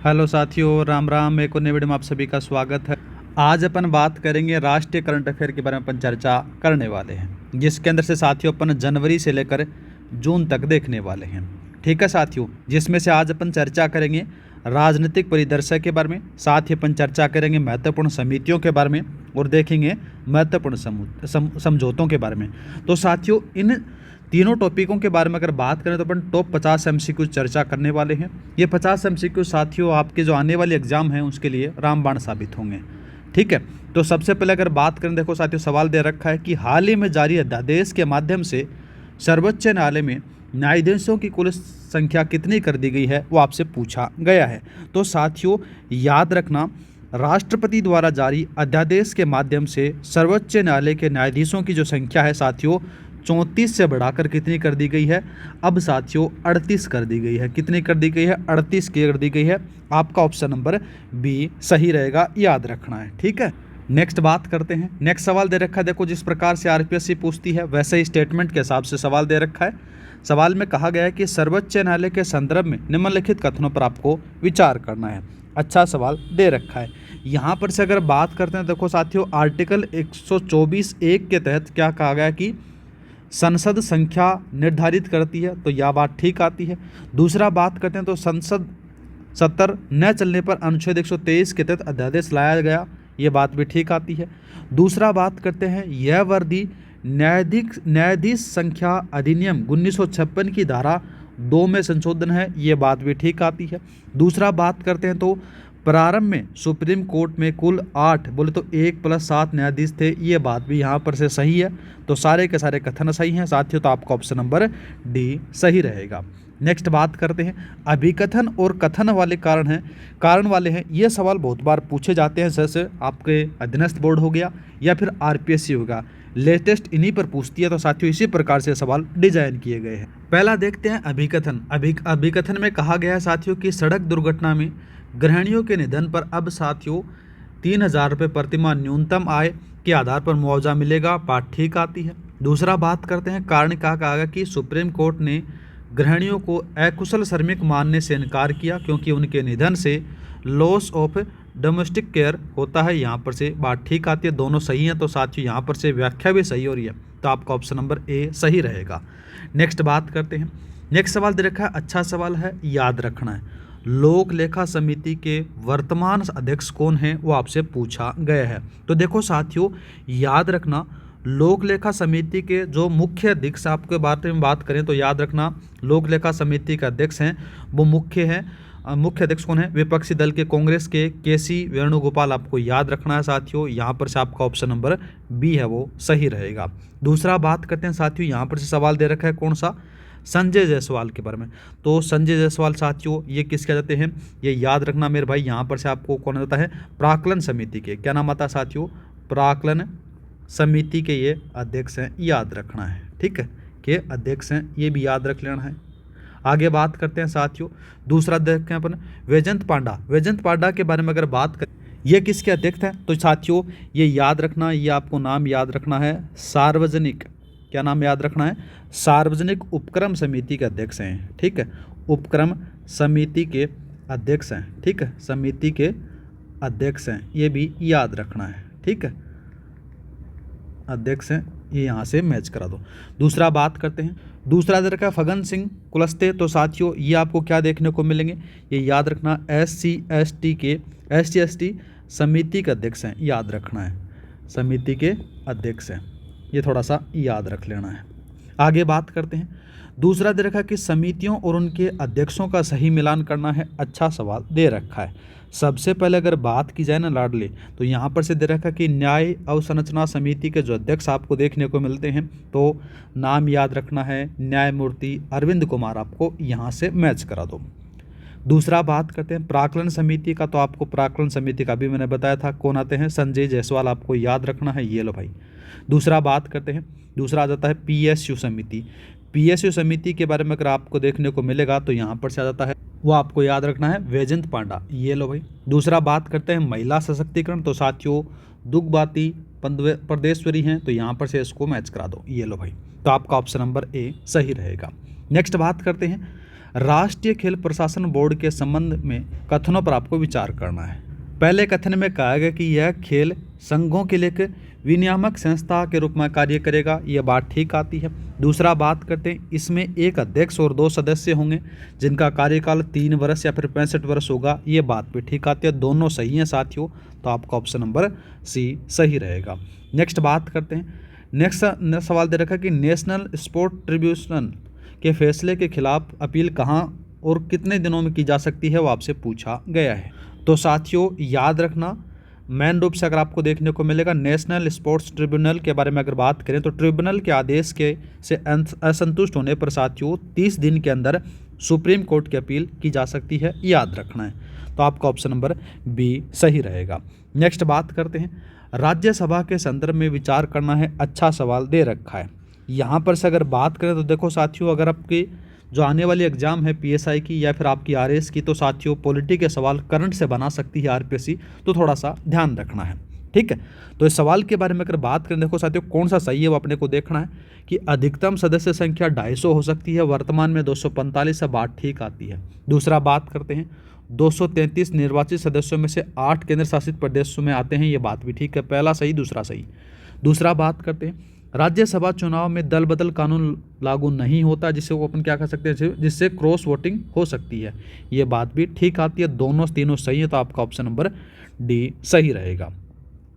Hello साथियों, राम राम। एक और नए वीडियो में आप सभी का स्वागत है। आज अपन बात करेंगे राष्ट्रीय करंट अफेयर के बारे में अपन चर्चा करने वाले हैं, जिसके अंदर से साथियों अपन जनवरी से लेकर जून तक देखने वाले हैं। ठीक है साथियों, जिसमें से आज अपन चर्चा करेंगे राजनीतिक परिदृश्य के बारे में, साथ ही अपन चर्चा करेंगे महत्वपूर्ण समितियों के बारे में और देखेंगे महत्वपूर्ण समझौतों के बारे में। तो साथियों, इन तीनों टॉपिकों के बारे में अगर बात करें तो अपन टॉप 50 एमसीक्यू चर्चा करने वाले हैं। ये 50 एमसीक्यू साथियों आपके जो आने वाले एग्जाम हैं उसके लिए रामबाण साबित होंगे। ठीक है, तो सबसे पहले अगर बात करें, देखो साथियों सवाल दे रखा है कि हाल ही में जारी अध्यादेश के माध्यम से सर्वोच्च न्यायालय में न्यायाधीशों की कुल संख्या कितनी कर दी गई है, वो आपसे पूछा गया है। तो साथियों याद रखना, राष्ट्रपति द्वारा जारी अध्यादेश के माध्यम से सर्वोच्च न्यायालय के न्यायाधीशों की जो संख्या है साथियों 34 से बढ़ाकर कितनी कर दी गई है, अब साथियों 38 कर दी गई है। कितनी कर दी गई है? 38 की कर दी गई है। आपका ऑप्शन नंबर बी सही रहेगा, याद रखना है। ठीक है, नेक्स्ट बात करते हैं। नेक्स्ट सवाल दे रखा है, देखो जिस प्रकार से आरपीएससी पूछती है वैसे ही स्टेटमेंट के हिसाब से सवाल दे रखा है। सवाल में कहा गया है कि सर्वोच्च न्यायालय के संदर्भ में निम्नलिखित कथनों पर आपको विचार करना है। अच्छा सवाल दे रखा है। यहाँ पर से अगर बात करते हैं, देखो साथियों आर्टिकल 124(1) के तहत क्या कहा गया कि संसद संख्या निर्धारित करती है, तो यह बात ठीक आती है। दूसरा बात करते हैं तो संसद सत्र न चलने पर अनुच्छेद 123 के तहत अध्यादेश लाया गया, ये बात भी ठीक आती है। दूसरा बात करते हैं यह वर्दी न्यायाधीश संख्या अधिनियम 1956 की धारा 2 में संशोधन है, ये बात भी ठीक आती है। दूसरा बात करते हैं तो प्रारंभ में सुप्रीम कोर्ट में कुल 8 बोले तो 1 + 7 न्यायाधीश थे, ये बात भी यहाँ पर से सही है। तो सारे के सारे कथन सही हैं साथियों, तो आपका ऑप्शन नंबर डी सही रहेगा। नेक्स्ट बात करते हैं अभिकथन और कथन वाले कारण वाले हैं। ये सवाल बहुत बार पूछे जाते हैं, जैसे आपके अधीनस्थ बोर्ड हो गया या फिर आरपीएससी होगा, लेटेस्ट इन्हीं पर पूछती है। तो साथियों इसी प्रकार से सवाल डिजाइन किए गए हैं। पहला देखते हैं अभिकथन। अभिकथन में कहा गया है साथियों कि सड़क दुर्घटना में गृहिणियों के निधन पर अब साथियों 3000 रुपये प्रतिमाह न्यूनतम आय के आधार पर मुआवजा मिलेगा, बात ठीक आती है। दूसरा बात करते हैं कारण क्या कहा गया कि सुप्रीम कोर्ट ने गृहिणियों को अकुशल श्रमिक मानने से इनकार किया क्योंकि उनके निधन से लॉस ऑफ डोमेस्टिक केयर होता है, यहाँ पर से बात ठीक आती है। दोनों सही हैं, तो साथियों यहाँ पर से व्याख्या भी सही हो रही है, तो आपका ऑप्शन नंबर ए सही रहेगा। नेक्स्ट बात करते हैं। नेक्स्ट सवाल दे रखा है, अच्छा सवाल है, याद रखना है। लोक लेखा समिति के वर्तमान अध्यक्ष कौन हैं, वो आपसे पूछा गया है। तो देखो साथियों याद रखना, लोक लेखा समिति के जो मुख्य अध्यक्ष आपके बारे में बात करें तो याद रखना लोक लेखा समिति के अध्यक्ष हैं वो मुख्य अध्यक्ष कौन है? विपक्षी दल के कांग्रेस के केसी वेणुगोपाल, आपको याद रखना है साथियों। यहाँ पर से आपका ऑप्शन नंबर बी है वो सही रहेगा। दूसरा बात करते हैं साथियों, यहाँ पर से सवाल दे रखा है कौन सा? संजय जायसवाल के बारे में। तो संजय जायसवाल साथियों ये किसके जाते हैं, ये याद रखना मेरे भाई। यहाँ पर से आपको कौन आता है? प्राक्कलन समिति के, क्या नाम आता है साथियों? प्राक्कलन समिति के ये अध्यक्ष हैं, याद रखना है। ठीक है, के अध्यक्ष हैं, ये भी याद रख लेना है। आगे बात करते हैं साथियों, दूसरा देखते हैं अपन वैजयंत पांडा। वैजयंत पांडा के बारे में अगर बात करें, ये किसके अध्यक्ष हैं? तो साथियों ये याद रखना, ये आपको नाम याद रखना है सार्वजनिक, क्या नाम याद रखना है? सार्वजनिक उपक्रम समिति के अध्यक्ष हैं। ठीक है, उपक्रम समिति के अध्यक्ष हैं। ठीक है, समिति के अध्यक्ष हैं, ये भी याद रखना है। ठीक है, अध्यक्ष हैं, ये यहाँ से मैच करा दो। दूसरा बात करते हैं, दूसरा दर का फगन सिंह कुलस्ते। तो साथियों ये आपको क्या देखने को मिलेंगे, ये याद रखना SC/ST समिति के अध्यक्ष हैं, याद रखना है। समिति के अध्यक्ष हैं, ये थोड़ा सा याद रख लेना है। आगे बात करते हैं, दूसरा दे रखा है कि समितियों और उनके अध्यक्षों का सही मिलान करना है। अच्छा सवाल दे रखा है। सबसे पहले अगर बात की जाए ना लाडले, तो यहाँ पर से दे रखा है कि न्याय अवसंरचना समिति के जो अध्यक्ष आपको देखने को मिलते हैं, तो नाम याद रखना है न्यायमूर्ति अरविंद कुमार, आपको यहाँ से मैच करा दो। दूसरा बात करते हैं प्राक्कलन समिति का, तो आपको प्राक्कलन समिति का भी मैंने बताया था कौन आते हैं? संजय जायसवाल, आपको याद रखना है, ये लो भाई। दूसरा बात करते हैं, दूसरा आ जाता है PSU समिति। PSU समिति के बारे में अगर आपको देखने को मिलेगा तो यहाँ पर से आ जाता है, वो आपको याद रखना है वैजयंत पांडा, ये लो भाई। दूसरा बात करते हैं महिला सशक्तिकरण, तो साथियों दुग्बाती परदेश्वरी हैं, तो यहाँ पर से इसको मैच करा दो, ये लो भाई। तो आपका ऑप्शन नंबर ए सही रहेगा। नेक्स्ट बात करते हैं राष्ट्रीय खेल प्रशासन बोर्ड के संबंध में कथनों पर आपको विचार करना है। पहले कथन में कहा गया कि यह खेल संघों के लिए एक विनियामक संस्था के रूप में कार्य करेगा, यह बात ठीक आती है। दूसरा बात करते हैं, इसमें एक अध्यक्ष और 2 सदस्य होंगे जिनका कार्यकाल 3 वर्ष या फिर 65 वर्ष होगा, ये बात भी ठीक आती है। दोनों सही हैं साथियों, तो आपका ऑप्शन नंबर सी सही रहेगा। नेक्स्ट बात करते हैं, नेक्स्ट सवाल दे रखा है कि नेशनल स्पोर्ट ट्रिब्यूनल के फैसले के खिलाफ अपील कहाँ और कितने दिनों में की जा सकती है, वो आपसे पूछा गया है। तो साथियों याद रखना, मेन रूप से अगर आपको देखने को मिलेगा नेशनल स्पोर्ट्स ट्रिब्यूनल के बारे में अगर बात करें तो ट्रिब्यूनल के आदेश के से असंतुष्ट होने पर साथियों 30 दिन के अंदर सुप्रीम कोर्ट की अपील की जा सकती है, याद रखना है। तो आपका ऑप्शन नंबर बी सही रहेगा। नेक्स्ट बात करते हैं, राज्यसभा के संदर्भ में विचार करना है, अच्छा सवाल दे रखा है। यहाँ पर से अगर बात करें तो देखो साथियों, अगर आपकी जो आने वाली एग्जाम है पीएसआई की या फिर आपकी आरएस की, तो साथियों पॉलिटी के सवाल करंट से बना सकती है आरपीएससी, तो थोड़ा सा ध्यान रखना है, ठीक है। तो इस सवाल के बारे में अगर बात करें, देखो साथियों कौन सा सही है वो अपने को देखना है कि अधिकतम सदस्य संख्या 250 हो सकती है, वर्तमान में 245 से बात ठीक आती है। दूसरा बात करते हैं, 233 निर्वाचित सदस्यों में से 8 केंद्र शासित प्रदेशों में आते हैं, ये बात भी ठीक है, पहला सही दूसरा सही। दूसरा बात करते हैं, राज्यसभा चुनाव में दल बदल कानून लागू नहीं होता, जिससे वो अपन क्या कर सकते हैं, जिससे क्रॉस वोटिंग हो सकती है, ये बात भी ठीक आती है। दोनों तीनों सही है, तो आपका ऑप्शन नंबर डी सही रहेगा।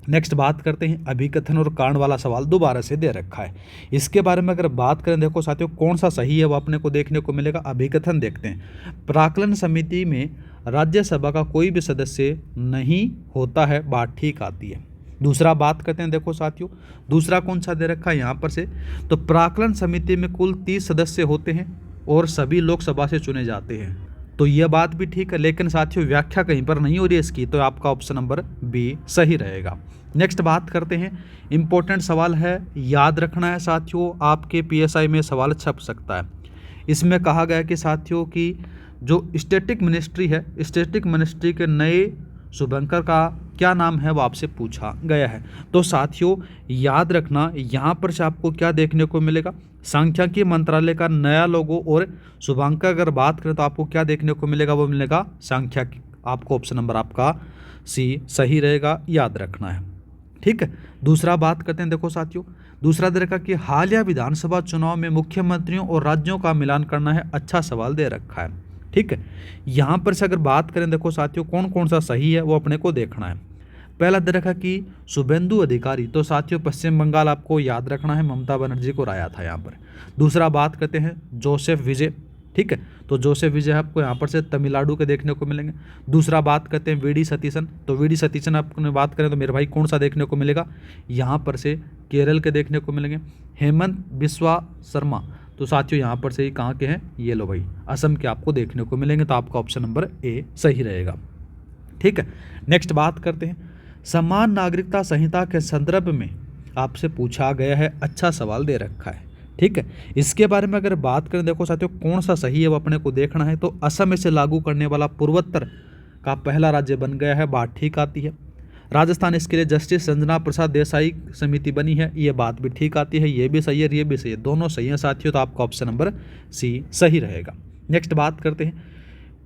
नेक्स्ट बात करते हैं, अभिकथन और कारण वाला सवाल दोबारा से दे रखा है, इसके बारे में अगर बात करें, देखो साथियों कौन सा सही है वो अपने को देखने को मिलेगा। अभिकथन देखते हैं, प्राक्कलन समिति में राज्यसभा का कोई भी सदस्य नहीं होता है, बात ठीक आती है। दूसरा बात करते हैं, देखो साथियों दूसरा कौन सा दे रखा है यहाँ पर से, तो प्राक्कलन समिति में कुल 30 सदस्य होते हैं और सभी लोकसभा से चुने जाते हैं, तो यह बात भी ठीक है, लेकिन साथियों व्याख्या कहीं पर नहीं हो रही है इसकी, तो आपका ऑप्शन नंबर बी सही रहेगा। नेक्स्ट बात करते हैं, इंपॉर्टेंट सवाल है, याद रखना है साथियों, आपके पीएसआई में सवाल छप सकता है। इसमें कहा गया है कि साथियों की जो स्टैटिक मिनिस्ट्री है, स्टैटिक मिनिस्ट्री के नए शुभंकर का क्या नाम है वो आपसे पूछा गया है। तो साथियों याद रखना, यहाँ पर से आपको क्या देखने को मिलेगा, सांख्यिकी मंत्रालय का नया लोगो, और शुभंकर अगर बात करें तो आपको क्या देखने को मिलेगा, वो मिलेगा सांख्यिकी। आपको ऑप्शन नंबर आपका सी सही रहेगा, याद रखना है, ठीक है। दूसरा बात करते हैं, देखो साथियों दूसरा दे रखा कि हालिया विधानसभा चुनाव में मुख्यमंत्रियों और राज्यों का मिलान करना है, अच्छा सवाल दे रखा है, ठीक है। यहाँ पर से अगर बात करें, देखो साथियों कौन कौन सा सही है वो अपने को देखना है। पहला दे रखा कि शुभेंदु अधिकारी, तो साथियों पश्चिम बंगाल आपको याद रखना है, ममता बनर्जी को राया था यहाँ पर। दूसरा बात करते हैं जोसेफ विजय, ठीक है, तो जोसेफ विजय आपको यहाँ पर से तमिलनाडु के देखने को मिलेंगे। दूसरा बात करते हैं वीडी सतीशन, तो वीडी सतीशन आपने बात करें तो मेरे भाई कौन सा देखने को मिलेगा, यहाँ पर से केरल के देखने को मिलेंगे। हेमंत बिस्वा शर्मा, तो साथियों यहाँ पर से ही कहाँ के हैं, ये लो भाई असम के आपको देखने को मिलेंगे, तो आपका ऑप्शन नंबर ए सही रहेगा, ठीक है। नेक्स्ट बात करते हैं, समान नागरिकता संहिता के संदर्भ में आपसे पूछा गया है, अच्छा सवाल दे रखा है, ठीक है। इसके बारे में अगर बात करें, देखो साथियों कौन सा सही है वो अपने को देखना है। तो असम इसे लागू करने वाला पूर्वोत्तर का पहला राज्य बन गया है, बात ठीक आती है। राजस्थान इसके लिए जस्टिस संजना प्रसाद देसाई समिति बनी है, ये बात भी ठीक आती है, ये भी सही है, ये भी सही है, दोनों सही है साथियों, तो आपका ऑप्शन नंबर सी सही रहेगा। नेक्स्ट बात करते हैं,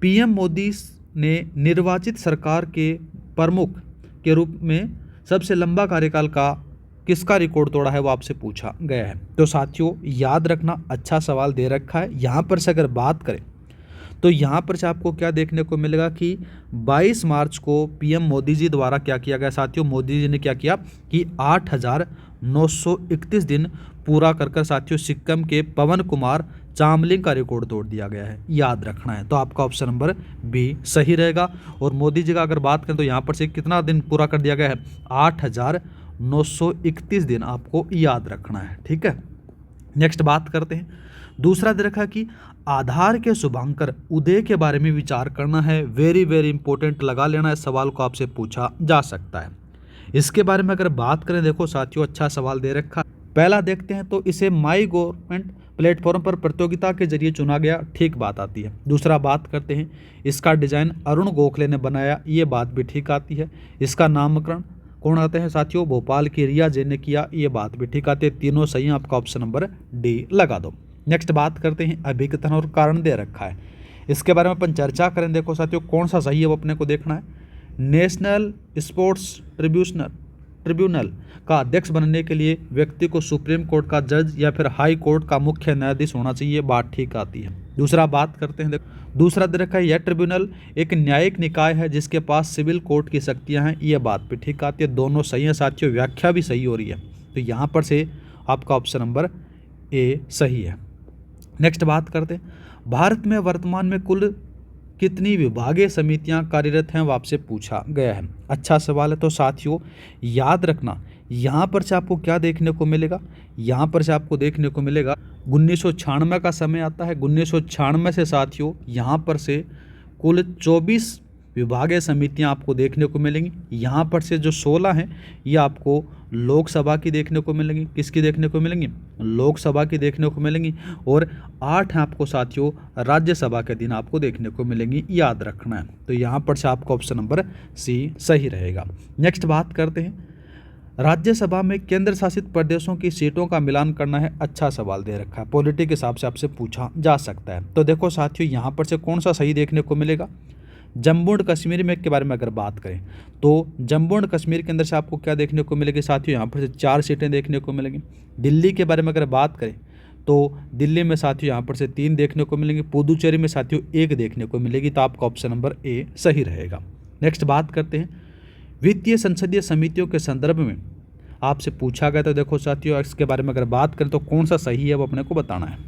पीएम मोदी ने निर्वाचित सरकार के प्रमुख के रूप में सबसे लंबा कार्यकाल का किसका रिकॉर्ड तोड़ा है, वो आपसे पूछा गया है। तो साथियों याद रखना, अच्छा सवाल दे रखा है। यहाँ पर से अगर बात करें तो यहाँ पर से आपको क्या देखने को मिलेगा कि 22 मार्च को पीएम मोदी जी द्वारा क्या किया गया साथियों, मोदी जी ने क्या किया कि 8,931 दिन पूरा कर साथियों सिक्किम के पवन कुमार चामलिंग का रिकॉर्ड तोड़ दिया गया है, याद रखना है। तो आपका ऑप्शन नंबर बी सही रहेगा। और मोदी जी का अगर बात करें तो यहाँ पर से कितना दिन पूरा कर दिया गया है, 8,931 दिन आपको याद रखना है, ठीक है। नेक्स्ट बात करते हैं, दूसरा दे रखा कि आधार के शुभांकर उदय के बारे में विचार करना है, वेरी वेरी इंपॉर्टेंट, लगा लेना, इस सवाल को आपसे पूछा जा सकता है। इसके बारे में अगर बात करें, देखो साथियों अच्छा सवाल दे रखा। पहला देखते हैं, तो इसे माई गवर्नमेंट प्लेटफॉर्म पर प्रतियोगिता के जरिए चुना गया, ठीक बात आती है। दूसरा बात करते हैं, इसका डिजाइन अरुण गोखले ने बनाया, ये बात भी ठीक आती है। इसका नामकरण कौन आते हैं साथियों, भोपाल की रिया जैन ने किया, ये बात भी ठीक आती है, तीनों सही हैं, आपका ऑप्शन नंबर डी लगा दो। नेक्स्ट बात करते हैं, अभिकथन और कारण दे रखा है। इसके बारे में अपन चर्चा करें। देखो साथियों, कौन सा सही है वो अपने को देखना है। नेशनल स्पोर्ट्स ट्रिब्यूनल का अध्यक्ष बनने के लिए व्यक्ति को सुप्रीम कोर्ट का जज या फिर हाई कोर्ट का मुख्य न्यायाधीश होना चाहिए, बात ठीक आती है। दूसरा बात करते हैं, देखो दूसरा दे रखा है, यह ट्रिब्यूनल एक न्यायिक निकाय है जिसके पास सिविल कोर्ट की शक्तियां हैं, ये बात भी ठीक आती है। दोनों सही है साथियों, व्याख्या भी सही हो रही है, तो यहाँ पर से आपका ऑप्शन नंबर ए सही है। नेक्स्ट बात करते हैं, भारत में वर्तमान में कुल कितनी विभागीय समितियां कार्यरत हैं, वो आपसे पूछा गया है। अच्छा सवाल है। तो साथियों याद रखना, यहाँ पर से आपको क्या देखने को मिलेगा, यहाँ पर से आपको देखने को मिलेगा 1996 का समय आता है। 1996 से साथियों यहाँ पर से कुल 24 विभागीय समितियां आपको देखने को मिलेंगी। यहाँ पर से जो 16 हैं ये आपको लोकसभा की देखने को मिलेंगी। किसकी देखने को मिलेंगी? लोकसभा की देखने को मिलेंगी। और 8 हैं आपको साथियों राज्यसभा के दिन आपको देखने को मिलेंगी, याद रखना है। तो यहाँ पर से आपका ऑप्शन नंबर सी सही रहेगा। नेक्स्ट बात करते हैं, राज्यसभा में केंद्र शासित प्रदेशों की सीटों का मिलान करना है। अच्छा सवाल दे रखा है, पॉलिटी के हिसाब से आपसे पूछा जा सकता है। तो देखो साथियों यहाँ पर से कौन सा सही देखने को मिलेगा। जम्मू एंड कश्मीर में के बारे में अगर बात करें तो जम्मू एंड कश्मीर के अंदर से आपको क्या देखने को मिलेगी साथियों, यहाँ पर से 4 सीटें देखने को मिलेंगी। दिल्ली के बारे में अगर बात करें तो दिल्ली में साथियों यहाँ पर से 3 देखने को मिलेंगी। पुदुचेरी में साथियों 1 देखने को मिलेगी। तो आपका ऑप्शन नंबर ए सही रहेगा। नेक्स्ट बात करते हैं, वित्तीय संसदीय समितियों के संदर्भ में आपसे पूछा गया। तो देखो साथियों इसके बारे में अगर बात करें तो कौन सा सही है वो अपने को बताना है।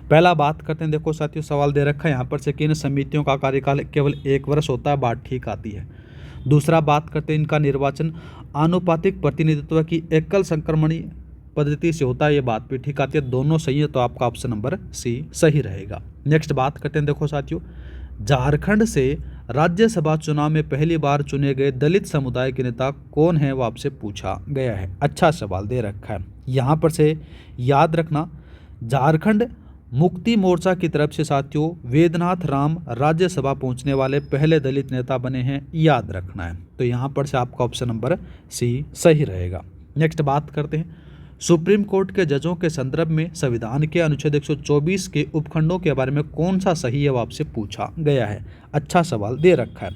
पहला बात करते हैं, देखो साथियों सवाल दे रखा है यहाँ पर से किन समितियों का कार्यकाल केवल 1 वर्ष होता है, बात ठीक आती है। दूसरा बात करते हैं, इनका निर्वाचन आनुपातिक प्रतिनिधित्व की एकल संक्रमणी पद्धति से होता है, ये बात भी ठीक आती है। दोनों सही है, तो आपका ऑप्शन नंबर सी सही रहेगा। नेक्स्ट बात करते हैं, देखो साथियों झारखंड से राज्यसभा चुनाव में पहली बार चुने गए दलित समुदाय के नेता कौन है, वो आपसे पूछा गया है। अच्छा सवाल दे रखा है। यहाँ पर से याद रखना, झारखंड मुक्ति मोर्चा की तरफ से साथियों वेदनाथ राम राज्यसभा पहुंचने वाले पहले दलित नेता बने हैं, याद रखना है। तो यहाँ पर से आपका ऑप्शन नंबर सी सही रहेगा। नेक्स्ट बात करते हैं, सुप्रीम कोर्ट के जजों के संदर्भ में संविधान के अनुच्छेद 124 के उपखंडों के बारे में कौन सा सही है, वो आपसे पूछा गया है। अच्छा सवाल दे रखा है।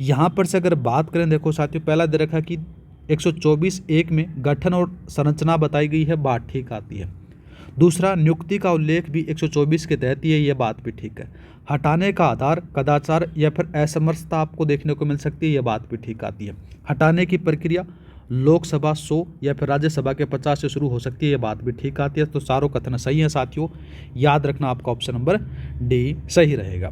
यहाँ पर से अगर बात करें, देखो साथियों पहला दे रखा है कि 124(1) में गठन और संरचना बताई गई है, बात ठीक आती है। दूसरा, नियुक्ति का उल्लेख भी 124 के तहत ही है, ये बात भी ठीक है। हटाने का आधार कदाचार या फिर असमर्थता आपको देखने को मिल सकती है, ये बात भी ठीक आती है। हटाने की प्रक्रिया लोकसभा 100 या फिर राज्यसभा के 50 से शुरू हो सकती है, ये बात भी ठीक आती है। तो चारों कथन सही है साथियों, याद रखना आपका ऑप्शन नंबर डी सही रहेगा।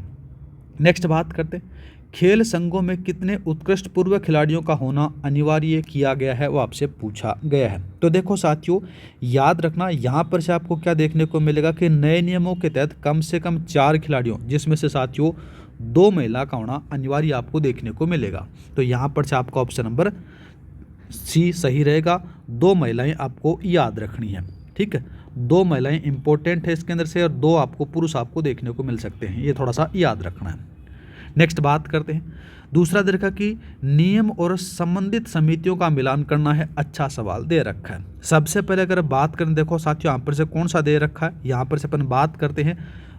नेक्स्ट बात करते हैं, खेल संघों में कितने उत्कृष्ट पूर्व खिलाड़ियों का होना अनिवार्य किया गया है, वो आपसे पूछा गया है। तो देखो साथियों याद रखना, यहाँ पर से आपको क्या देखने को मिलेगा कि नए नियमों के तहत कम से कम 4 खिलाड़ियों, जिसमें से साथियों 2 महिला का होना अनिवार्य आपको देखने को मिलेगा। तो यहाँ पर से आपका ऑप्शन नंबर सी सही रहेगा। 2 महिलाएं आपको याद रखनी है, ठीक है। 2 महिलाएं इंपॉर्टेंट है इसके अंदर से, और 2 आपको पुरुष आपको देखने को मिल सकते हैं, ये थोड़ा सा याद रखना है। नेक्स्ट बात करते हैं, दूसरा दे रखा कि नियम और संबंधित समितियों का मिलान करना है। अच्छा सवाल दे रखा है। सबसे पहले अगर बात करें, देखो साथियों यहाँ पर से कौन सा दे रखा है, यहाँ पर से अपन बात करते हैं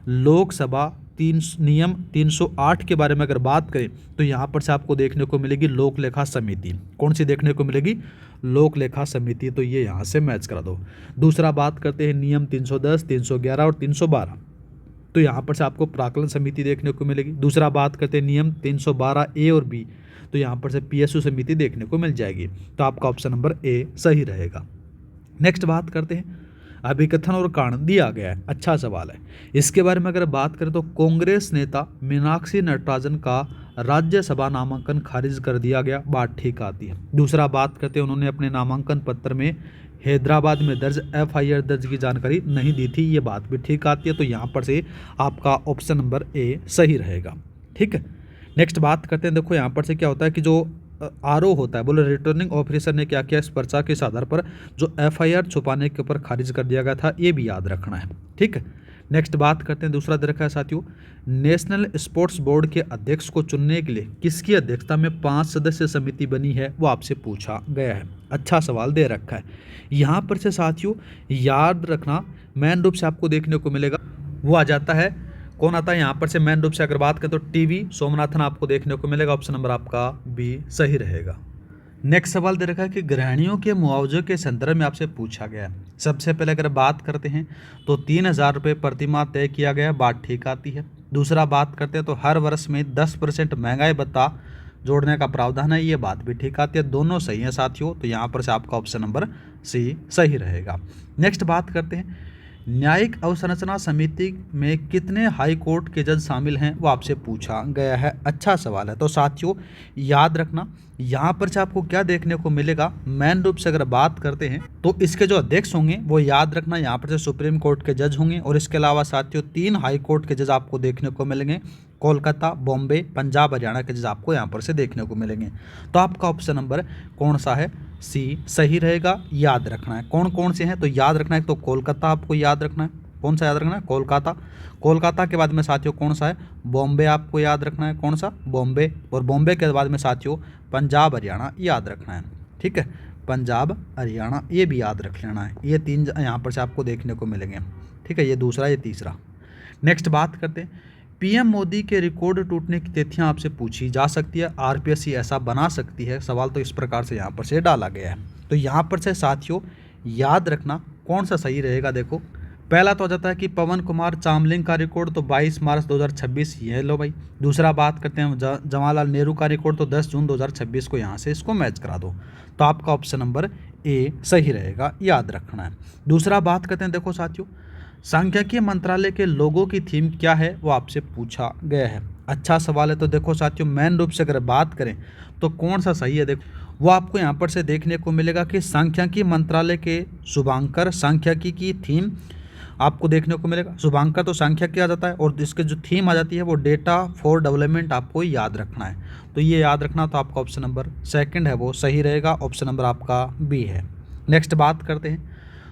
लोकसभा नियम 308 के बारे में अगर बात करें तो यहाँ पर से आपको देखने को मिलेगी लोक लेखा समिति। कौन सी देखने को मिलेगी? लोक लेखा समिति। तो ये यहाँ से मैच करा दो। दूसरा बात करते हैं नियम 310, 311 और 312। तो यहाँ पर से आपको प्राक्कलन समिति देखने को मिलेगी। दूसरा बात करते हैं नियम 312 ए और बी, तो यहाँ पर से पीएसयू समिति देखने को मिल जाएगी। तो आपका ऑप्शन नंबर ए सही रहेगा। नेक्स्ट बात करते हैं, अभिकथन और कारण दिया गया है। अच्छा सवाल है। इसके बारे में अगर बात करें तो कांग्रेस नेता मीनाक्षी नटराजन का राज्यसभा नामांकन खारिज कर दिया गया, बात ठीक आती है। दूसरा बात करते हैं, उन्होंने अपने नामांकन पत्र में हैदराबाद में दर्ज एफआईआर दर्ज की जानकारी नहीं दी थी, ये बात भी ठीक आती है। तो यहाँ पर से आपका ऑप्शन नंबर ए सही रहेगा, ठीक है। नेक्स्ट बात करते हैं, देखो यहाँ पर से क्या होता है कि जो आरओ होता है, बोले रिटर्निंग ऑफिसर ने क्या किया, इस पर्चा के आधार पर जो एफआईआर छुपाने के ऊपर खारिज कर दिया गया था, ये भी याद रखना है, ठीक है। नेक्स्ट बात करते हैं, दूसरा दे रखा है साथियों, नेशनल स्पोर्ट्स बोर्ड के अध्यक्ष को चुनने के लिए किसकी अध्यक्षता में 5 सदस्य समिति बनी है, वो आपसे पूछा गया है। अच्छा सवाल दे रखा है। यहाँ पर से साथियों याद रखना, मेन रूप से आपको देखने को मिलेगा वो आ जाता है कौन आता है यहाँ पर से मेन रूप से अगर बात करें तो टीवी सोमनाथन आपको देखने को मिलेगा। ऑप्शन नंबर आपका बी सही रहेगा। नेक्स्ट सवाल दे रखा है कि गृहिणियों के मुआवजे के संदर्भ में आपसे पूछा गया है। सबसे पहले अगर बात करते हैं तो 3,000 रुपये प्रतिमाह तय किया गया, बात ठीक आती है। दूसरा बात करते हैं तो हर वर्ष में 10% महंगाई भत्ता जोड़ने का प्रावधान है, ये बात भी ठीक आती है। दोनों सही है साथियों, तो यहाँ पर से आपका ऑप्शन नंबर सी सही रहेगा। नेक्स्ट बात करते हैं न्यायिक अवसंरचना समिति में कितने हाई कोर्ट के जज शामिल हैं, वो आपसे पूछा गया है। अच्छा सवाल है। तो साथियों याद रखना यहाँ पर से आपको क्या देखने को मिलेगा, मेन रूप से अगर बात करते हैं तो इसके जो अध्यक्ष होंगे वो याद रखना यहाँ पर से सुप्रीम कोर्ट के जज होंगे, और इसके अलावा साथियों 3 हाई कोर्ट के जज आपको देखने को मिलेंगे। कोलकाता, बॉम्बे, पंजाब, हरियाणा के जज आपको यहाँ पर से देखने को मिलेंगे। तो आपका ऑप्शन नंबर कौन सा है, सी सही रहेगा। याद रखना है कौन कौन से हैं, तो याद रखना है तो कोलकाता आपको याद रखना है। कौन सा याद रखना है, कोलकाता। कोलकाता के बाद में साथियों कौन सा है, बॉम्बे आपको याद रखना है। कौन सा, बॉम्बे। और बॉम्बे के बाद में साथियों पंजाब, हरियाणा याद रखना है। ठीक है, पंजाब, हरियाणा ये भी याद रख लेना है। ये 3 यहाँ पर से आपको देखने को मिलेंगे। ठीक है, ये दूसरा, ये तीसरा। नेक्स्ट बात करते हैं पीएम मोदी के रिकॉर्ड टूटने की तिथियां आपसे पूछी जा सकती है। आरपीएससी ऐसा बना सकती है, सवाल तो इस प्रकार से यहाँ पर से डाला गया है। तो यहाँ पर से साथियों याद रखना कौन सा सही रहेगा। देखो पहला तो आ जाता है कि पवन कुमार चामलिंग का रिकॉर्ड तो 22 मार्च 2026, ये लो भाई। दूसरा बात करते हैं जवाहरलाल नेहरू का रिकॉर्ड तो 10 जून 2026 को, यहाँ से इसको मैच करा दो। तो आपका ऑप्शन नंबर ए सही रहेगा, याद रखना है। दूसरा बात करते हैं, देखो साथियों सांख्यिकी मंत्रालय के लोगों की थीम क्या है, वो आपसे पूछा गया है। अच्छा सवाल है। तो देखो साथियों मेन रूप से अगर बात करें तो कौन सा सही है, देखो वो आपको यहाँ पर से देखने को मिलेगा कि सांख्यिकी मंत्रालय के शुभांकर सांख्यिकी की थीम आपको देखने को मिलेगा। शुभांकर तो सांख्यिकी आ जाता है, और इसके जो थीम आ जाती है वो डेटा फॉर डेवलपमेंट आपको याद रखना है। तो ये याद रखना, तो आपका ऑप्शन नंबर सेकंड है वो सही रहेगा। ऑप्शन नंबर आपका बी है। नेक्स्ट बात करते हैं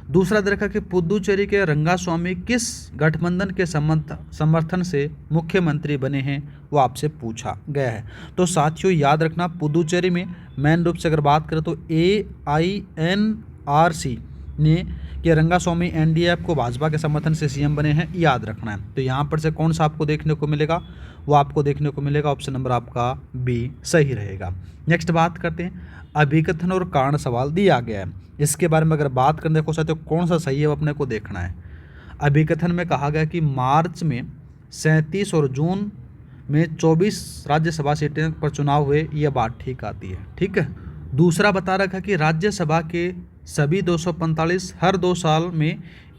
दूसरा दे रखा कि पुदुचेरी के रंगास्वामी किस गठबंधन के समर्थन से मुख्यमंत्री बने हैं, वो आपसे पूछा गया है। तो साथियों याद रखना पुदुचेरी में मेन रूप से अगर बात करें तो AINRC ने कि रंगास्वामी एनडीएफ को भाजपा के समर्थन से सीएम बने हैं, याद रखना है। तो यहाँ पर से कौन सा आपको देखने को मिलेगा, वो आपको देखने को मिलेगा ऑप्शन नंबर आपका बी सही रहेगा। नेक्स्ट बात करते हैं अभिकथन और कारण सवाल दिया गया है, इसके बारे में अगर बात करें देखो साथियों कौन सा सही है वो अपने को देखना है। अभिकथन में कहा गया कि मार्च में 37 और जून में 24 राज्यसभा सीटें पर चुनाव हुए, ये बात ठीक आती है। ठीक है। दूसरा बता रखा कि राज्यसभा के सभी 245 हर 2 साल में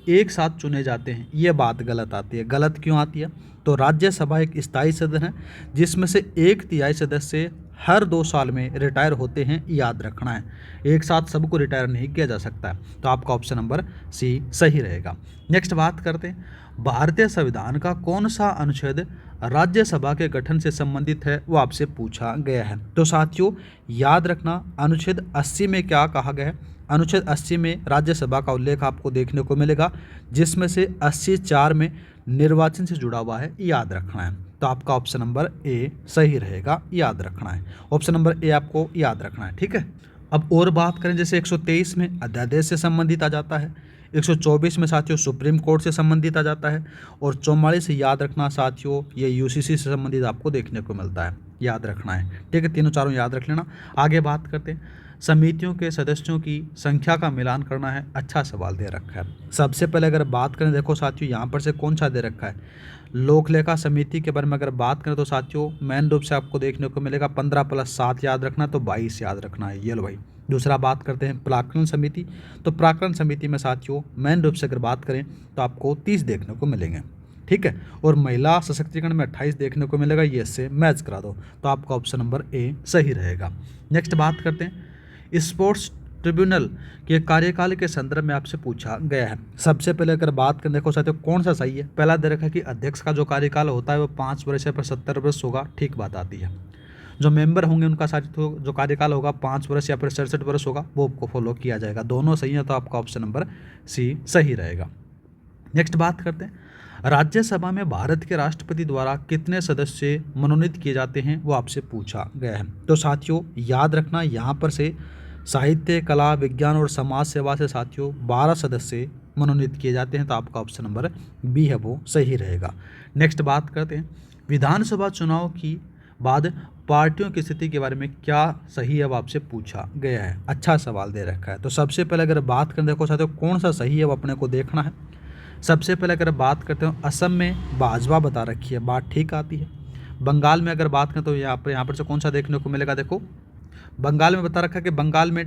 एक साथ चुने जाते हैं, ये बात गलत आती है। गलत क्यों आती है, तो राज्यसभा एक स्थायी सदन है जिसमें से 1/3 सदस्य हर 2 साल में रिटायर होते हैं, याद रखना है। एक साथ सबको रिटायर नहीं किया जा सकता है। तो आपका ऑप्शन नंबर सी सही रहेगा। नेक्स्ट बात करते हैं भारतीय संविधान का कौन सा अनुच्छेद राज्यसभा के गठन से संबंधित है, वो आपसे पूछा गया है। तो साथियों याद रखना अनुच्छेद 80 में क्या कहा गया है। अनुच्छेद 80 में राज्यसभा का उल्लेख आपको देखने को मिलेगा, जिसमें से 80(4) में निर्वाचन से जुड़ा हुआ है, याद रखना है। तो आपका ऑप्शन नंबर ए सही रहेगा, याद रखना है। ऑप्शन नंबर ए आपको याद रखना है। ठीक है। अब और बात करें जैसे 123 में अध्यादेश से संबंधित आ जाता है, 124 में साथियों सुप्रीम कोर्ट से संबंधित आ जाता है, और 44 से याद रखना साथियों ये यूसीसी से संबंधित आपको देखने को मिलता है, याद रखना है। ठीक है, तीनों चारों याद रख लेना। आगे बात करते हैं समितियों के सदस्यों की संख्या का मिलान करना है। अच्छा सवाल दे रखा है। सबसे पहले अगर बात करें देखो साथियों यहाँ पर से कौन सा दे रखा है, लोक लेखा समिति के बारे में अगर बात करें तो साथियों मेन रूप से आपको देखने को मिलेगा 15 + 7 याद रखना, तो 22 याद रखना है, ये लो भाई। दूसरा बात करते हैं प्राक्कलन समिति, तो प्राक्कलन समिति में साथियों मेन रूप से अगर बात करें तो आपको 30 देखने को मिलेंगे। ठीक है। और महिला सशक्तिकरण में 28 देखने को मिलेगा, ये इससे मैच करा दो। तो आपका ऑप्शन नंबर ए सही रहेगा। नेक्स्ट बात करते हैं स्पोर्ट्स ट्रिब्यूनल के कार्यकाल के संदर्भ में आपसे पूछा गया है। सबसे पहले अगर बात करें देखो साथियों कौन सा सही है। पहला दे रखा है कि अध्यक्ष का जो कार्यकाल होता है वो 5 वर्ष या फिर 70 वर्ष होगा, ठीक बात आती है। जो मेंबर होंगे उनका साथियों जो कार्यकाल होगा 5 वर्ष या फिर 67 वर्ष होगा, वो आपको फॉलो किया जाएगा। दोनों सही है, तो आपका ऑप्शन नंबर सी सही रहेगा। नेक्स्ट बात करते हैं राज्यसभा में भारत के राष्ट्रपति द्वारा कितने सदस्य मनोनीत किए जाते हैं, वो आपसे पूछा गया है। तो साथियों याद रखना यहाँ पर से साहित्य, कला, विज्ञान और समाज सेवा से साथियों 12 सदस्य मनोनीत किए जाते हैं, तो आपका ऑप्शन नंबर बी है वो सही रहेगा। नेक्स्ट बात करते हैं विधानसभा चुनाव की बाद पार्टियों की स्थिति के बारे में क्या सही है वो आपसे पूछा गया है। अच्छा सवाल दे रखा है। तो सबसे पहले अगर बात करें, देखो साथियों कौन सा सही है वो अपने को देखना है। सबसे पहले अगर बात करते हो असम में भाजपा बता रखी है, बात ठीक आती है। बंगाल में अगर बात करें तो यहाँ पर से कौन सा देखने को मिलेगा, देखो बंगाल में बता रखा है कि बंगाल में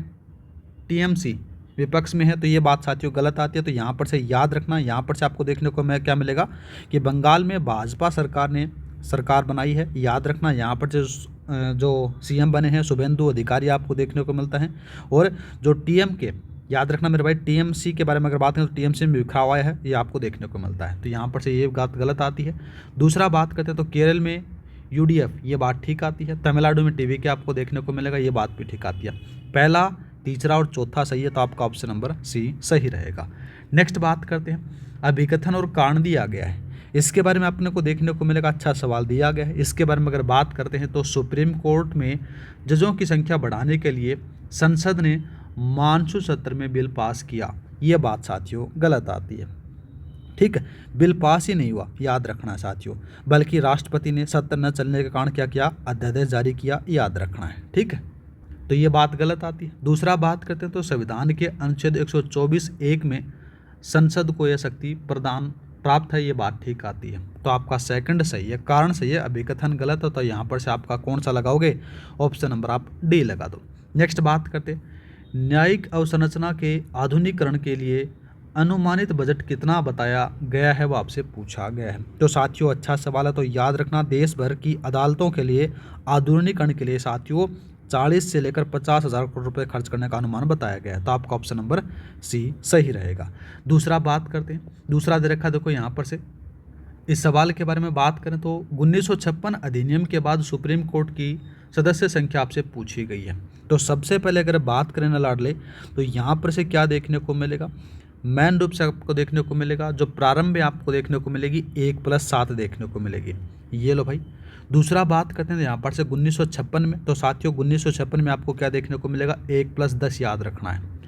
टीएमसी विपक्ष में है, तो ये बात साथियों गलत आती है। तो यहाँ पर से याद रखना, यहाँ पर से आपको देखने को क्या मिलेगा कि बंगाल में भाजपा सरकार ने सरकार बनाई है। याद रखना, यहाँ पर से जो सीएम बने हैं शुभेंदु अधिकारी आपको देखने को मिलता है। और जो टीएमके, याद रखना मेरे भाई, टीएमसी के बारे में अगर बात करें तो टीएमसी में बिखरा है, ये आपको देखने को मिलता है। तो यहाँ पर से ये बात गलत आती है। दूसरा बात करते हैं तो केरल में यूडीएफ, ये बात ठीक आती है। तमिलनाडु में टीवी के आपको देखने को मिलेगा, ये बात भी ठीक आती है। पहला, तीसरा और चौथा सही है, तो आपका ऑप्शन नंबर सी सही रहेगा। नेक्स्ट बात करते हैं अभिकथन और कारण दिया गया है, इसके बारे में अपने को देखने को मिलेगा। अच्छा सवाल दिया गया है। इसके बारे में अगर बात करते हैं तो सुप्रीम कोर्ट में जजों की संख्या बढ़ाने के लिए संसद ने मानसून सत्र में बिल पास किया, ये बात साथियों गलत आती है। ठीक है, बिल पास ही नहीं हुआ, याद रखना है साथियों, बल्कि राष्ट्रपति ने सत्र न चलने के कारण क्या किया, अध्यादेश जारी किया, याद रखना है। ठीक है, तो ये बात गलत आती है। दूसरा बात करते हैं तो संविधान के अनुच्छेद 124(1) में संसद को यह शक्ति प्रदान प्राप्त है, ये बात ठीक आती है। तो आपका सेकंड सही है, कारण सही है, अभिकथन गलत है। तो यहाँ पर से आपका कौन सा लगाओगे, ऑप्शन नंबर आप डी लगा दो। नेक्स्ट बात करते न्यायिक अवसंरचना के आधुनिकीकरण के लिए अनुमानित बजट कितना बताया गया है, वो आपसे पूछा गया है। तो साथियों अच्छा सवाल है। तो याद रखना, देश भर की अदालतों के लिए आधुनिकीकरण के लिए साथियों 40 से लेकर 50,000 करोड़ रुपए खर्च करने का अनुमान बताया गया है। तो आपका ऑप्शन नंबर सी सही रहेगा। दूसरा बात करते हैं, दूसरा दे रखा देखो यहाँ पर से, इस सवाल के बारे में बात करें तो 1956 अधिनियम के बाद सुप्रीम कोर्ट की सदस्य संख्या आपसे पूछी गई है। तो सबसे पहले अगर बात करें ना लाडले, तो यहाँ पर से क्या देखने को मिलेगा, मेन रूप से आपको देखने को मिलेगा जो प्रारंभ में आपको देखने को मिलेगी 1+7 देखने को मिलेगी, ये लो भाई। दूसरा बात करते हैं यहाँ पर से 1956 में, तो साथियों 1956 में आपको क्या देखने को मिलेगा, 1+10 याद रखना है।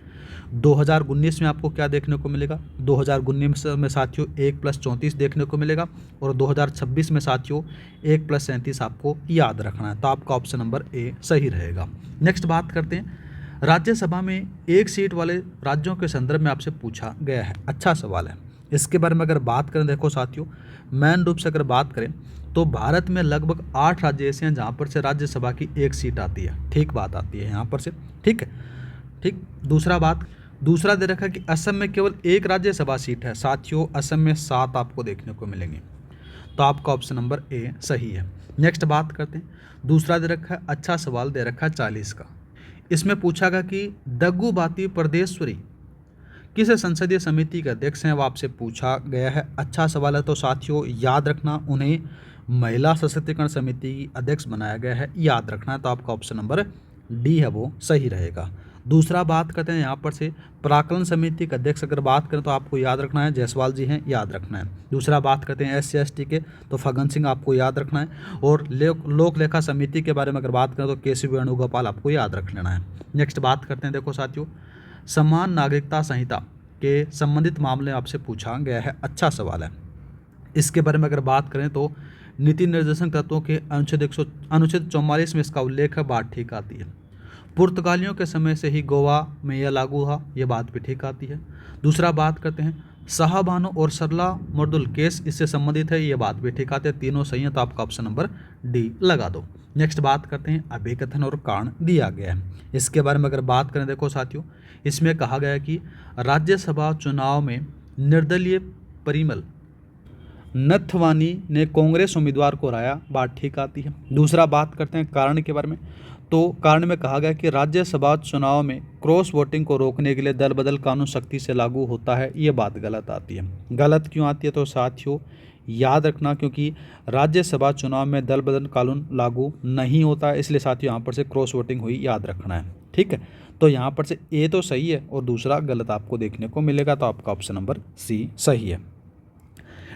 2019 में आपको क्या देखने को मिलेगा, 2019 में साथियों 1+34 देखने को मिलेगा। और 2026 में साथियों 1+37 आपको याद रखना है। तो आपका ऑप्शन नंबर ए सही रहेगा। नेक्स्ट बात करते हैं राज्यसभा में एक सीट वाले राज्यों के संदर्भ में आपसे पूछा गया है। अच्छा सवाल है। इसके बारे में अगर बात करें देखो साथियों, मेन रूप से अगर बात करें तो भारत में लगभग 8 राज्य ऐसे हैं जहाँ पर से राज्यसभा की एक सीट आती है। ठीक बात आती है यहाँ पर से, ठीक है, ठीक। दूसरा दे रखा है कि असम में केवल एक राज्यसभा सीट है। साथियों असम में 7 आपको देखने को मिलेंगे। तो आपका ऑप्शन नंबर ए सही है। नेक्स्ट बात करते हैं, दूसरा दे रखा है, अच्छा सवाल दे रखा है 40 का। इसमें पूछा गया कि दग्गुबाती परदेश्वरी किस संसदीय समिति के अध्यक्ष हैं, वो आपसे पूछा गया है। अच्छा सवाल है। तो साथियों याद रखना, उन्हें महिला सशक्तिकरण समिति की अध्यक्ष बनाया गया है, याद रखना है। तो आपका ऑप्शन नंबर डी है वो सही रहेगा। दूसरा बात करते हैं यहाँ पर से प्राक्कलन समिति के अध्यक्ष अगर बात करें तो आपको याद रखना है जायसवाल जी हैं, याद रखना है। दूसरा बात करते हैं SC/ST के, तो फग्गन सिंह आपको याद रखना है। और लोक लेखा समिति के बारे में अगर बात करें तो KC वेणुगोपाल आपको याद रख लेना है। नेक्स्ट बात करते हैं देखो साथियों, समान नागरिकता संहिता के संबंधित मामले आपसे पूछा गया है। अच्छा सवाल है। इसके बारे में अगर बात करें तो नीति निर्देशक तत्वों के अनुच्छेद 44 में इसका उल्लेख है, बात ठीक आती है। पुर्तगालियों के समय से ही गोवा में यह लागू हुआ, यह बात भी ठीक आती है। दूसरा बात करते हैं शाहबानो और सरला मर्दुल केस इससे संबंधित है, ये बात भी ठीक आती है। तीनों सही है। तो आपका ऑप्शन नंबर डी लगा दो। नेक्स्ट बात करते हैं अभिकथन और कारण दिया गया है। इसके बारे में अगर बात करें देखो साथियों, इसमें कहा गया है कि राज्यसभा चुनाव में निर्दलीय परिमल नथवानी ने कांग्रेस उम्मीदवार को हराया, बात ठीक आती है। दूसरा बात करते हैं कारण के बारे में, तो कारण में कहा गया कि राज्यसभा चुनाव में क्रॉस वोटिंग को रोकने के लिए दल बदल कानून सख्ती से लागू होता है, ये बात गलत आती है। गलत क्यों आती है, तो साथियों याद रखना, क्योंकि राज्यसभा चुनाव में दल बदल कानून लागू नहीं होता है, इसलिए साथियों यहाँ पर से क्रॉस वोटिंग हुई, याद रखना है। ठीक है, तो यहाँ पर से ए तो सही है और दूसरा गलत आपको देखने को मिलेगा। तो आपका ऑप्शन नंबर सी सही है।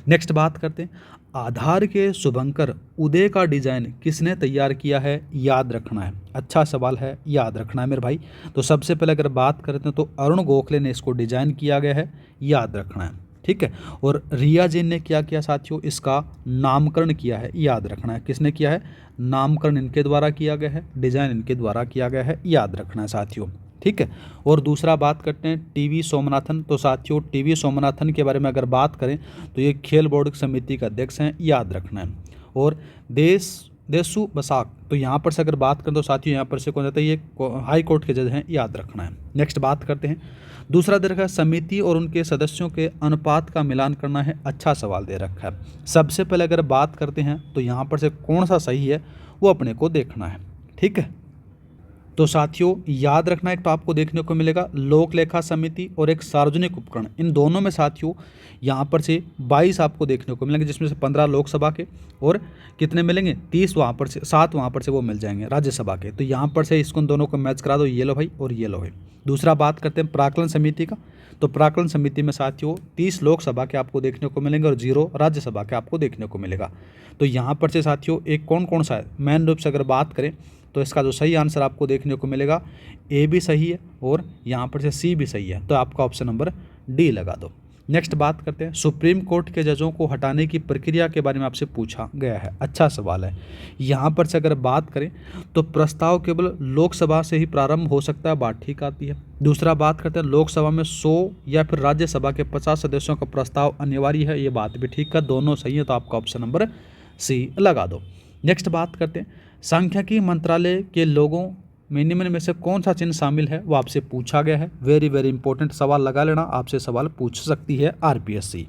नेक्स्ट बात करते हैं आधार के शुभंकर उदय का डिजाइन किसने तैयार किया है, याद रखना है। अच्छा सवाल है, याद रखना है मेरे भाई। तो सबसे पहले अगर बात करते हैं तो अरुण गोखले ने इसको डिजाइन किया गया है, याद रखना है, ठीक है। और रिया जैन ने क्या किया साथियों, इसका नामकरण किया है, याद रखना है। किसने किया है, नामकरण इनके द्वारा किया गया है, डिजाइन इनके द्वारा किया गया है, याद रखना है साथियों, ठीक है। और दूसरा बात करते हैं टीवी सोमनाथन। तो साथियों टीवी सोमनाथन के बारे में अगर बात करें तो ये खेल बोर्ड समिति का अध्यक्ष हैं, याद रखना है। और देसु बसाक, तो यहाँ पर से अगर बात करें तो साथियों यहाँ पर से कौन जाता है, ये हाई कोर्ट के जज हैं, याद रखना है। नेक्स्ट बात करते हैं दूसरा दे रखा है समिति और उनके सदस्यों के अनुपात का मिलान करना है। अच्छा सवाल दे रखा है। सबसे पहले अगर बात करते हैं तो यहाँ पर से कौन सा सही है वो अपने को देखना है, ठीक है। तो साथियों याद रखना, एक तो आपको देखने को मिलेगा लोक लेखा समिति और एक सार्वजनिक उपकरण, इन दोनों में साथियों यहाँ पर से 22 आपको देखने को मिलेंगे, जिसमें से 15 लोकसभा के और कितने मिलेंगे 30 वहाँ पर से, 7 वहाँ पर से वो मिल जाएंगे राज्यसभा के। तो यहाँ पर से इसको दोनों को मैच करा दो, ये लो भाई और ये लो भाई। दूसरा बात करते हैं प्राक्कलन समिति का। तो प्राक्कलन समिति में साथियों 30 लोकसभा के आपको देखने को मिलेंगे और 0 राज्यसभा के आपको देखने को मिलेगा। तो यहाँ पर से साथियों एक कौन कौन सा है, मेन रूप से अगर बात करें तो इसका जो सही आंसर आपको देखने को मिलेगा ए भी सही है और यहाँ पर से सी भी सही है, तो आपका ऑप्शन नंबर डी लगा दो। नेक्स्ट बात करते हैं सुप्रीम कोर्ट के जजों को हटाने की प्रक्रिया के बारे में आपसे पूछा गया है। अच्छा सवाल है। यहाँ पर से अगर बात करें तो प्रस्ताव केवल लोकसभा से ही प्रारंभ हो सकता है, बात ठीक आती है। दूसरा बात करते हैं लोकसभा में 100 या फिर राज्यसभा के 50 सदस्यों का प्रस्ताव अनिवार्य है, ये बात भी ठीक है, दोनों सही है, तो आपका ऑप्शन नंबर सी लगा दो। नेक्स्ट बात करते हैं सांख्यिकी मंत्रालय के लोगों में निम्न में से कौन सा चिन्ह शामिल है, वो आपसे पूछा गया है। वेरी वेरी इंपॉर्टेंट सवाल लगा लेना, आपसे सवाल पूछ सकती है आरपीएससी।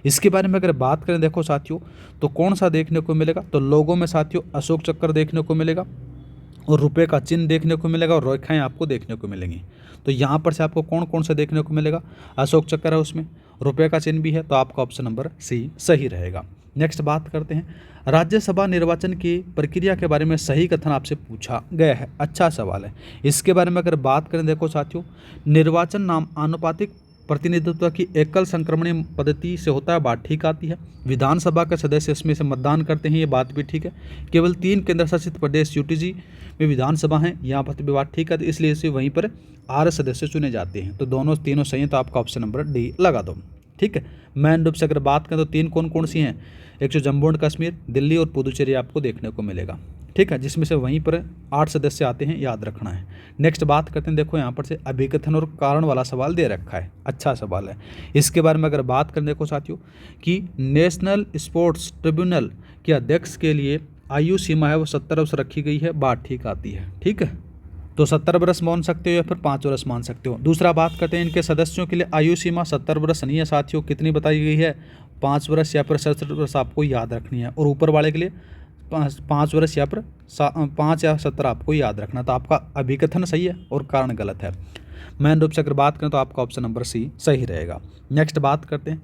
इसके बारे में अगर बात करें देखो साथियों तो कौन सा देखने को मिलेगा, तो लोगों में साथियों अशोक चक्र देखने को मिलेगा और रुपए का चिन्ह देखने को मिलेगा और रेखाएं आपको देखने को मिलेंगी। तो यहाँ पर से आपको कौन कौन सा देखने को मिलेगा, अशोक चक्र है, उसमें रुपए का चिन्ह भी है, तो आपका ऑप्शन नंबर सी सही रहेगा। नेक्स्ट बात करते हैं राज्यसभा निर्वाचन की प्रक्रिया के बारे में सही कथन आपसे पूछा गया है। अच्छा सवाल है। इसके बारे में अगर बात करें देखो साथियों निर्वाचन नाम आनुपातिक प्रतिनिधित्व की एकल संक्रमणीय पद्धति से होता है, बात ठीक आती है। विधानसभा के सदस्य इसमें से मतदान करते हैं, ये बात भी ठीक है। केवल 3 केंद्र शासित प्रदेश यूटीजी में विधानसभा हैं, यहाँ पर भी बात ठीक है, तो इसलिए इसे वहीं पर 8 सदस्य चुने जाते हैं। तो दोनों तीनों सही हैं, तो आपका ऑप्शन नंबर डी लगा दो, ठीक है। मेन रूप से अगर बात करें तो 3 कौन कौन सी हैं, एक तो जम्मू एंड कश्मीर, दिल्ली और पुदुचेरी आपको देखने को मिलेगा, ठीक है, जिसमें से वहीं पर 8 सदस्य आते हैं, याद रखना है। नेक्स्ट बात करते हैं देखो यहाँ पर से अभिकथन और कारण वाला सवाल दे रखा है। अच्छा सवाल है। इसके बारे में अगर बात करें देखो साथियों कि नेशनल स्पोर्ट्स ट्रिब्यूनल के अध्यक्ष के लिए आयु सीमा है वो 70 वर्ष रखी गई है, बात ठीक आती है, ठीक है। तो 70 वर्ष मान सकते हो या फिर 5 वर्ष मान सकते हो। दूसरा बात करते हैं इनके सदस्यों के लिए आयु सीमा 70 वर्ष नहीं है साथियों, कितनी बताई गई है, 5 वर्ष या फिर 67 वर्ष आपको याद रखनी है। और ऊपर वाले के लिए 5 वर्ष या फिर 5 या 17 आपको याद रखना। तो आपका अभिकथन सही है और कारण गलत है। मेन रूप से अगर बात करें तो आपका ऑप्शन नंबर सी सही रहेगा। नेक्स्ट बात करते हैं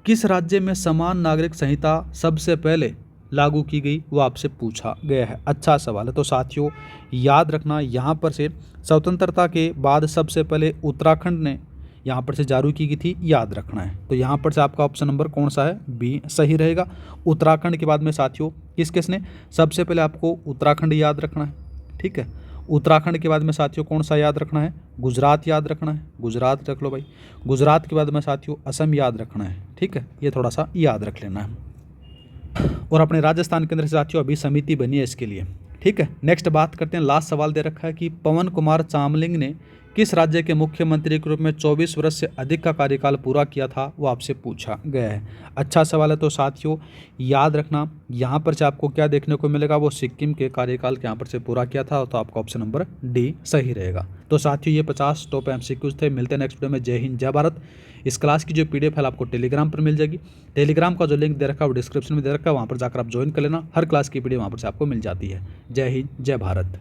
किस राज्य में समान नागरिक संहिता सबसे पहले लागू की गई, वो आपसे पूछा गया है। अच्छा सवाल है। तो साथियों याद रखना यहाँ पर से स्वतंत्रता के बाद सबसे पहले उत्तराखंड ने यहाँ पर से जारी की गई थी, याद रखना है। तो यहाँ पर से आपका ऑप्शन नंबर कौन सा है, बी सही रहेगा। उत्तराखंड के बाद में साथियों किसने सबसे पहले आपको उत्तराखंड याद रखना है, ठीक है। उत्तराखंड के बाद में साथियों कौन सा याद रखना है, गुजरात याद रखना है, गुजरात रख लो भाई। गुजरात के बाद में साथियों असम याद रखना है, ठीक है, ये थोड़ा सा याद रख लेना है। और अपने राजस्थान के अंदर साथियों अभी समिति बनी है इसके लिए, ठीक है। नेक्स्ट बात करते हैं, लास्ट सवाल दे रखा है कि पवन कुमार चामलिंग ने किस राज्य के मुख्यमंत्री के रूप में 24 वर्ष से अधिक का कार्यकाल पूरा किया था, वो आपसे पूछा गया है। अच्छा सवाल है। तो साथियों याद रखना यहाँ पर से आपको क्या देखने को मिलेगा, वो सिक्किम के कार्यकाल के यहाँ पर से पूरा किया था, तो आपका ऑप्शन नंबर डी सही रहेगा। तो साथियों ये 50 टॉप एमसीक्यूज थे। मिलते हैं नेक्स्ट वीडियो में। जय हिंद जय भारत। इस क्लास की जो PDF फाइल आपको टेलीग्राम पर मिल जाएगी। टेलीग्राम का जो लिंक दे रखा है वो डिस्क्रिप्शन में दे रखा है, वहाँ पर जाकर आप ज्वाइन कर लेना। हर क्लास की PDF वहाँ पर से आपको मिल जाती है। जय हिंद जय भारत।